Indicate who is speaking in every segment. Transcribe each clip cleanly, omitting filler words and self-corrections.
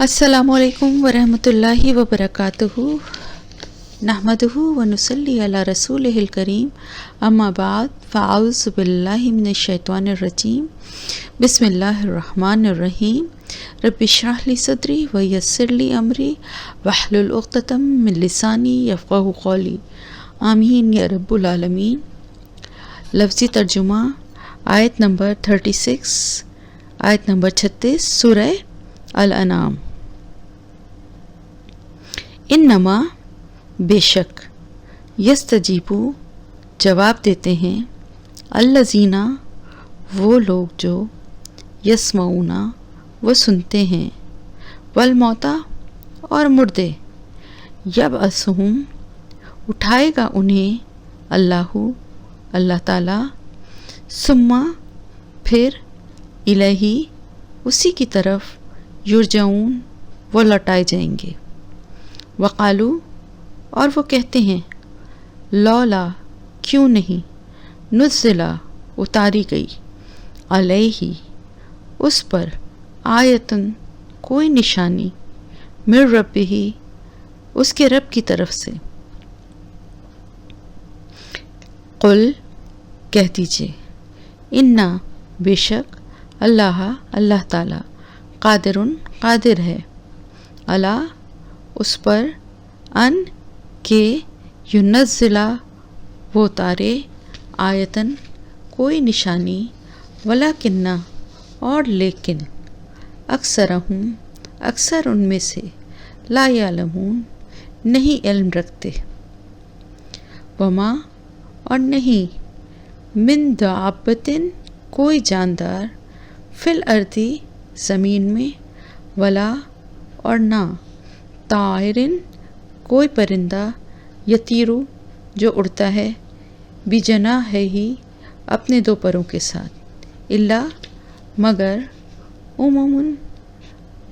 Speaker 1: السلام علیکم ورحمۃ اللہ وبرکاتہ نحمدہ ونصلی علی رسولہ الکریم اما بعد فاعوذ باللہ من الشیطان الرجیم بسم اللہ الرحمن الرحیم رب اشرح لی صدری ویسر لی امری واحلل عقدۃ من لسانی یفقہوا قولی آمین یا رب العالمین۔ لفظی ترجمہ آیت نمبر 36 آیت نمبر 36 سورہ الانعام۔ انما بے شک یستجیبو جواب دیتے ہیں الذین وہ لوگ جو یسمعون وہ سنتے ہیں والموتیٰ اور مردے یبعثہم اٹھائے گا انہیں اللہ تعالی ثم پھر الیہ اسی کی طرف یرجعون وہ لوٹائے جائیں گے۔ وقالو اور وہ کہتے ہیں لولا کیوں نہیں نزلہ اتاری گئی علیہ اس پر آیتن کوئی نشانی من ربہ اس کے رب کی طرف سے۔ قل کہہ دیجئے انا بے شک اللہ تعالی قادر ہے اللہ اس پر ان کے ینزلہ وہ تارے آیتن کوئی نشانی ولیکن اور لیکن اکثر ان میں سے لا یعلمون نہیں علم رکھتے۔ وما اور نہیں من دابتن کوئی جاندار فی الارض زمین میں ولا اور نہ طائرن کوئی پرندہ یطیرو جو اڑتا ہے بجناحہ ہی اپنے دو پروں کے ساتھ الا مگر امم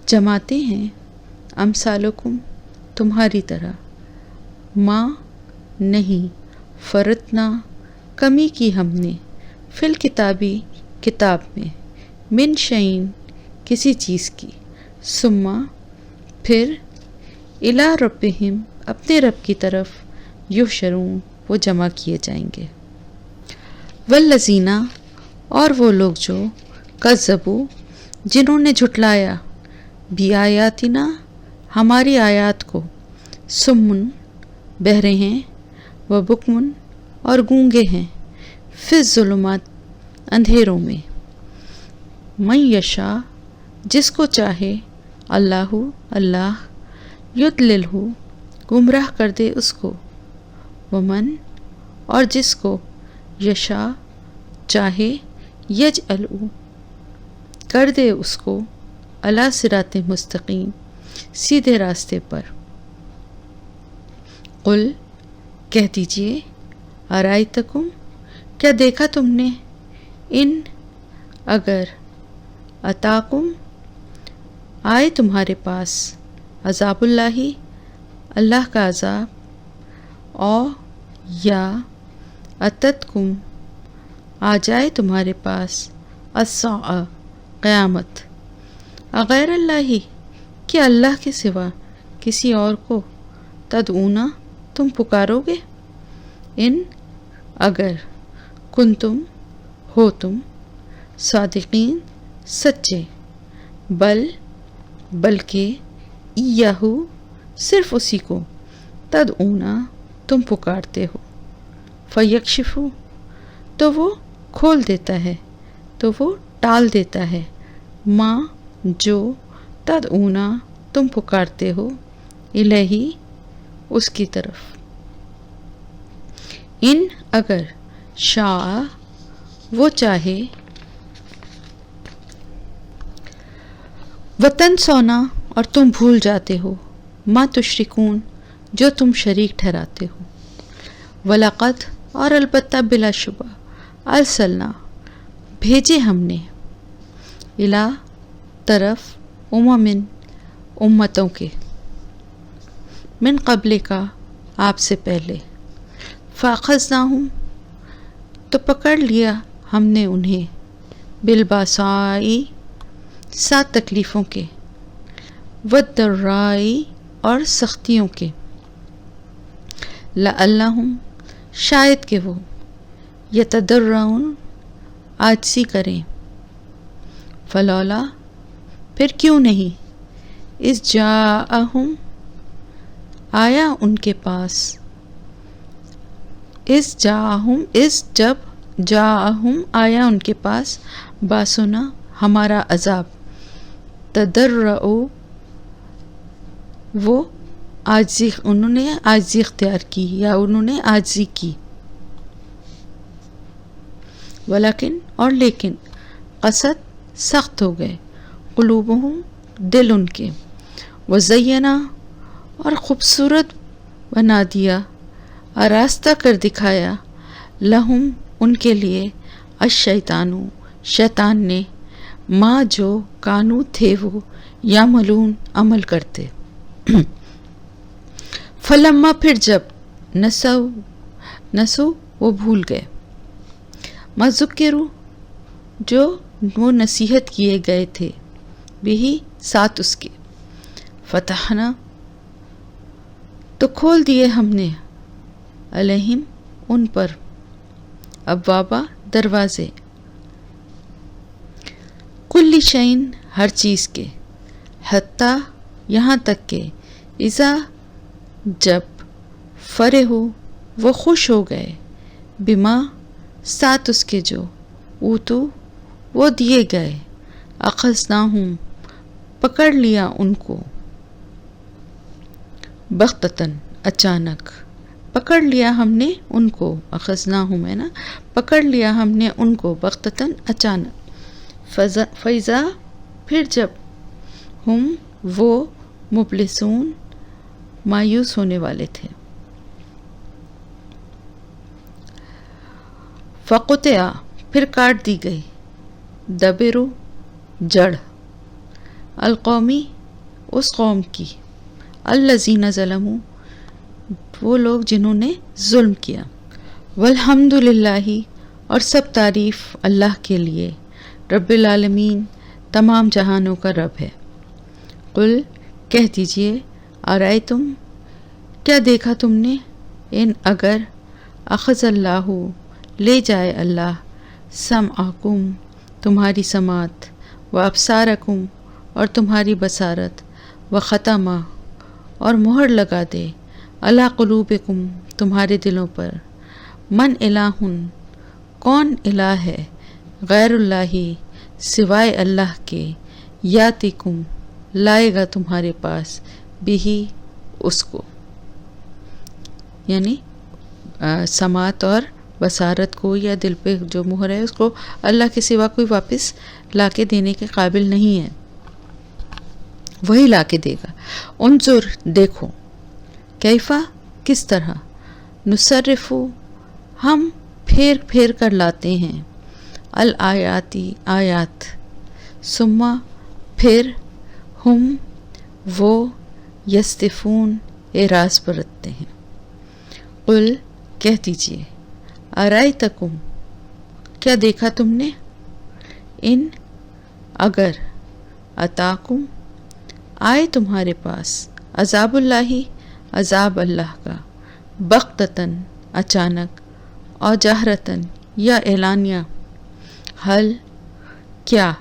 Speaker 1: جماعتیں ہیں امثالکم تمہاری طرح ما نہیں فرطنا کمی کی ہم نے فی الکتابی کتاب میں من شیء کسی چیز کی ثم پھر الی ربہم اپنے رب کی طرف یحشرون وہ جمع کیے جائیں گے۔ والذین اور وہ لوگ جو کذبوا جنہوں نے جھٹلایا بآیاتنا ہماری آیات کو سمن بہرے ہیں و بکمن اور گونگے ہیں فی الظلمات اندھیروں میں من یشاء جس کو چاہے اللہ یضللہ گمراہ کر دے اس کو ومن اور جس کو یشاء چاہے یجعلہ کر دے اس کو علی صراط مستقیم سیدھے راستے پر۔ قل کہہ دیجئے ارائیتکم کیا دیکھا تم نے ان اگر اتاکم آئے تمہارے پاس عذاب اللہ کا عذاب او یا اتتکم آ جائے تمہارے پاس الساعہ قیامت غیر اللہ کہ اللہ کے سوا کسی اور کو تدعونا تم پکارو گے ان اگر کنتم ہو تم صادقین سچے بلکہ ایہو صرف اسی کو تدعونا تم پکارتے ہو فیکشف تو وہ کھول دیتا ہے تو وہ ٹال دیتا ہے ما جو تدعونا تم پکارتے ہو الہی اس کی طرف۔ ان اگر شاء وہ چاہے وطن سونا اور تم بھول جاتے ہو ما تشرکون جو تم شریک ٹھہراتے ہو وَلَقَدْ اور البتہ بلا شبہ ارسلنا بھیجے ہم نے الا طرف اممن امتوں کے من قبل کا آپ سے پہلے فاخذناہم تو پکڑ لیا ہم نے انہیں بالباسائی 7 تکلیفوں کے والضرائی اور سختیوں کے، لعلہم شاید کہ وہ، یتضرعون عاجزی کریں، فلولا پھر کیوں نہیں، اذ جاءہم آیا ان کے پاس، اذ جب جاءہم آیا ان کے پاس، باسنا ہمارا عذاب، تضرعوا وہ عاجزی، انہوں نے عاجزی اختیار کی یا انہوں نے عاجزی کی، ولیکن اور لیکن، قست سخت ہو گئے، قلوبہم دل ان کے، وزینہ اور خوبصورت بنا دیا، آراستہ کر دکھایا، لہم ان کے لیے، الشیطان شیطان نے، ماں جو کانو تھے وہ، یعملون عمل کرتے، فلما پھر جب نسو وہ بھول گئے، ما ذکروا جو وہ نصیحت کیے گئے تھے، بھی ساتھ اس کے، فتحنا تو کھول دیے ہم نے، علیہم ان پر، ابوابا دروازے، کل شیء ہر چیز کے، حتیٰ یہاں تک کہ، اذا جب، فرحوا وہ خوش ہو گئے، بما ساتھ اس کے جو، اوتو وہ دیے گئے، اخذناہم پکڑ لیا ان کو، بغتتاً اچانک، پکڑ لیا ہم نے ان کو، اخذناہم ہے نا، پکڑ لیا ہم نے ان کو، بغتتاً اچانک، فیضا پھر جب، ہم وہ، مبلسون مایوس ہونے والے تھے، فقطع پھر کاٹ دی گئی، دبر جڑ، القومی اس قوم کی، الذین ظلموا وہ لوگ جنہوں نے ظلم کیا، والحمد للہ اور سب تعریف اللہ کے لیے، رب العالمین تمام جہانوں کا رب ہے، قل کہہ دیجئے، ارائیتم کیا دیکھا تم نے، ان اگر، اخذ اللہ لے جائے اللہ، سمعکم تمہاری سماعت، و ابصارکم اور تمہاری بصارت، و ختمہ اور مہر لگا دے، علی قلوبکم تمہارے دلوں پر، من الہ کون الہ ہے، غیر اللہ سوائے اللہ کے، یاتکم لائے گا تمہارے پاس، بھی اس کو، یعنی سماعت اور بصارت کو یا دل پہ جو مہر ہے اس کو اللہ کے سوا کوئی واپس لا کے دینے کے قابل نہیں ہے، وہی لا کے دے گا، انظر دیکھو، کیفا کس طرح، نصرف ہم پھیر پھیر کر لاتے ہیں، الآیاتی آیات، ثم پھر، ہم وہ، یستفون اعراض برتتے ہیں، قل کہہ دیجئے، ارائیتکم کیا دیکھا تم نے، ان اگر، اتاکم آئے تمہارے پاس، عذاب اللہ عذاب اللہ کا، بغتتاً اچانک، اور جہرتاً یا اعلانیہ، حل کیا،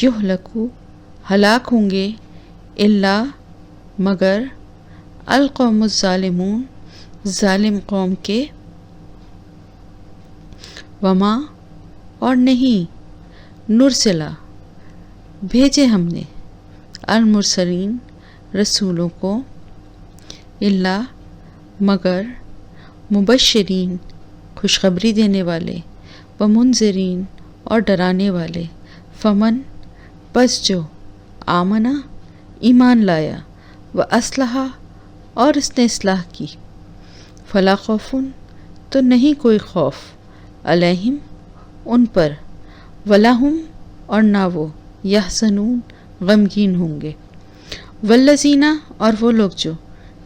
Speaker 1: یہلکو ہلاک ہوں گے، الا مگر، القوم الظالمون ظالم قوم کے، وما اور نہیں، نرسلہ بھیجے ہم نے، المرسلین رسولوں کو، الا مگر، مبشرین خوشخبری دینے والے، ومنذرین اور ڈرانے والے، فمن پس جو، آمنا ایمان لایا، واصلح اور اس نے اصلاح کی، فلا خوف تو نہیں کوئی خوف، علیہم ان پر، ولاہم اور نہ وہ، یحزنون غمگین ہوں گے، والذین اور وہ لوگ جو،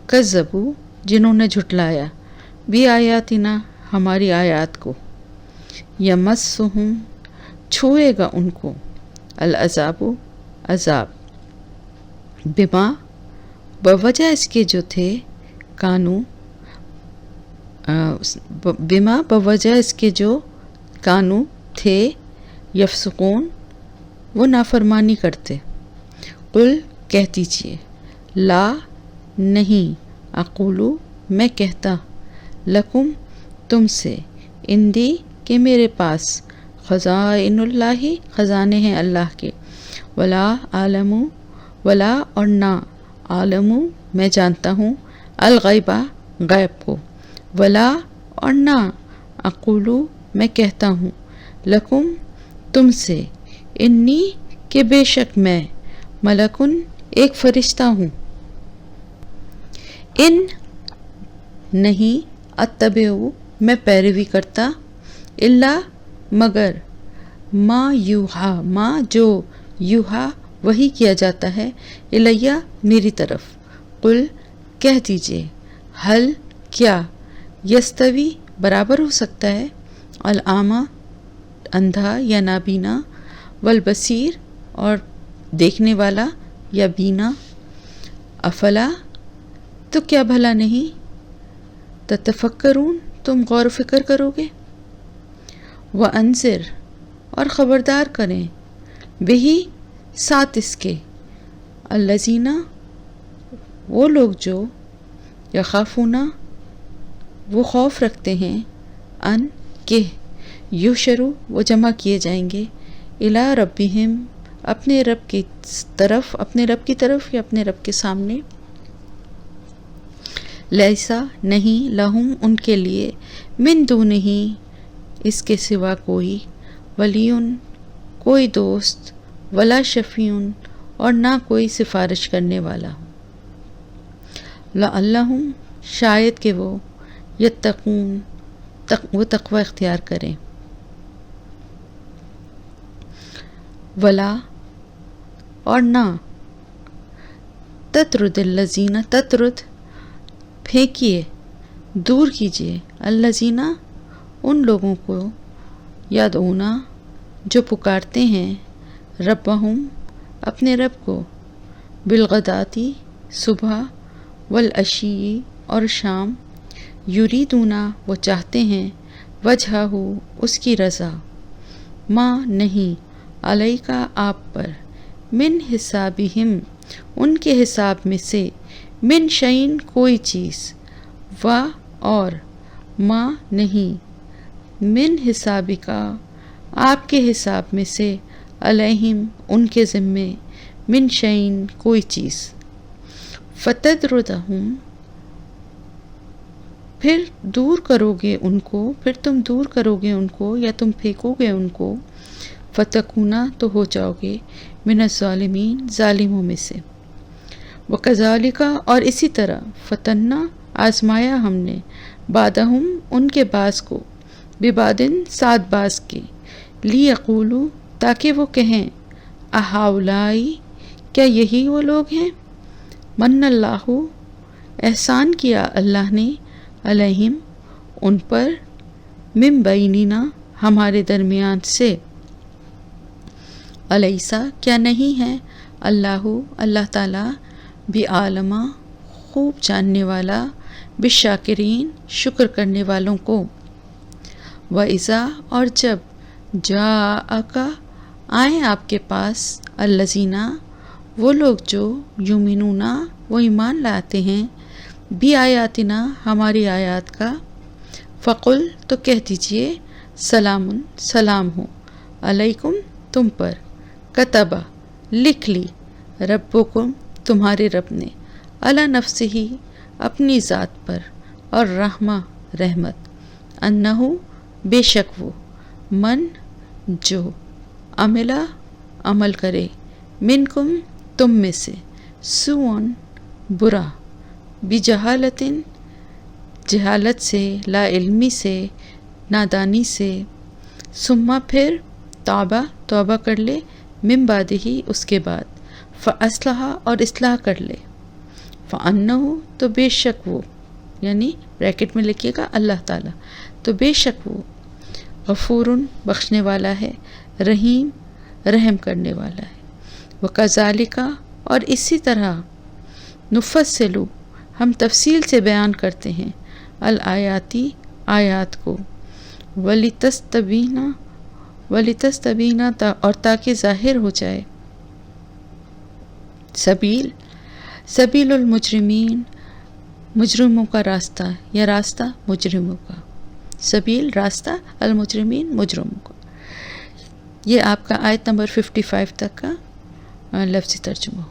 Speaker 1: کذبوا جنہوں نے جھٹلایا، بھی آیاتنا ہماری آیات کو، یمسہم چھوئے گا ان کو، العذاب عذاب، بما بوجہ اس کے جو تھے کانو بما بوجہ اس کے جو کانو تھے یفسقون وہ نافرمانی کرتے. قل کہہ دیجیے لا نہیں اقولو میں کہتا لکم تم سے اندی کہ میرے پاس خزائن اللہ خزانے ہیں اللہ کے ولا عالم ولا اور نہ عالم میں جانتا ہوں الغیبہ غیب کو ولا اور نہ اقولو میں کہتا ہوں لکم تم سے انی کہ بے شک میں ملکن ایک فرشتہ ہوں. ان نہیں اتبعو میں پیروی کرتا الا مگر ما یوحا ما جو یوحا وہی کیا جاتا ہے الیہ میری طرف. قل کہہ دیجئے حل کیا یستوی برابر ہو سکتا ہے الاعمی اندھا یا نابینا والبصیر اور دیکھنے والا یا بینا افلا تو کیا بھلا نہیں تتفکرون تم غور و فکر کرو گے. وانذر اور خبردار کریں بہی ساتھ اس کے الذین وہ لوگ جو یخافون وہ خوف رکھتے ہیں ان کہ یحشروا وہ جمع کیے جائیں گے الی ربہم اپنے رب کی طرف یا اپنے رب کے سامنے. لیسا نہیں لہم ان کے لیے من دونہ اس کے سوا کوئی ولیٌ کوئی دوست ولا شفیع اور نہ کوئی سفارش کرنے والا. لعلہم شاید کہ وہ یتقون وہ تقوی اختیار کریں. ولا اور نہ تطرد الذین تطرد پھینکیے دور کیجیے الذین ان لوگوں کو یدعونا جو پکارتے ہیں ربہم اپنے رب کو بالغداتی صبح والعشی اور شام یریدونا وہ چاہتے ہیں وجہہ اس کی رضا ما نہیں علیکا آپ پر من حسابہم ان کے حساب میں سے من شعین کوئی چیز و اور ما نہیں من حسابکا آپ کے حساب میں سے علیہم ان کے ذمے من شعین کوئی چیز فتدردہم پھر دور کرو گے ان کو پھر تم دور کرو گے ان کو یا تم پھینکو گے ان کو فتکونا تو ہو جاؤ گے من الظالمین ظالموں میں سے. وکذالک اور اسی طرح فتنا آزمایا ہم نے بعدہم ان کے بعض کو ببعدن ساتھ بعض کے لیقولوا تاکہ وہ کہیں اہؤلائی کیا یہی وہ لوگ ہیں من اللہ احسان کیا اللہ نے علیہم ان پر من بیننا ہمارے درمیان سے. الیسا کیا نہیں ہے اللہ تعالیٰ بعالمہ خوب جاننے والا بالشاکرین شکر کرنے والوں کو. وَإِذَا اور جب جاءک آئیں آپ کے پاس الذین وہ لوگ جو یؤمنون وہ ایمان لاتے ہیں بھی آیاتنا ہماری آیات کا فقل تو کہہ دیجئے سلام سلام ہو علیکم تم پر کتبہ لکھ لی ربکم تمہارے رب نے علی نفسہ اپنی ذات پر اور رحمہ رحمت انہو بے شک وہ من جو عملہ عمل کرے منکم تم میں سے سوءن برا بجہالت جہالت سے لا علمی سے نادانی سے ثم پھر توبہ کر لے من بعد ہی اس کے بعد فاصلح اور اصلاح کر لے فانہ تو بے شک وہ یعنی بریکٹ میں لکھیے گا اللہ تعالیٰ تو بے شک وہ غفور بخشنے والا ہے رحیم رحم کرنے والا ہے. وکذالک اور اسی طرح نفصلو ہم تفصیل سے بیان کرتے ہیں الآیاتی آیات کو وَلِتَسْتَبِينَ اور تاکہ ظاہر ہو جائے. سبیل المجرمین مجرموں کا راستہ یا راستہ مجرموں کا. سبیل راستہ، المجرمین مجرموں کا. یہ آپ کا آیت نمبر 55 تک کا لفظی ترجمہ.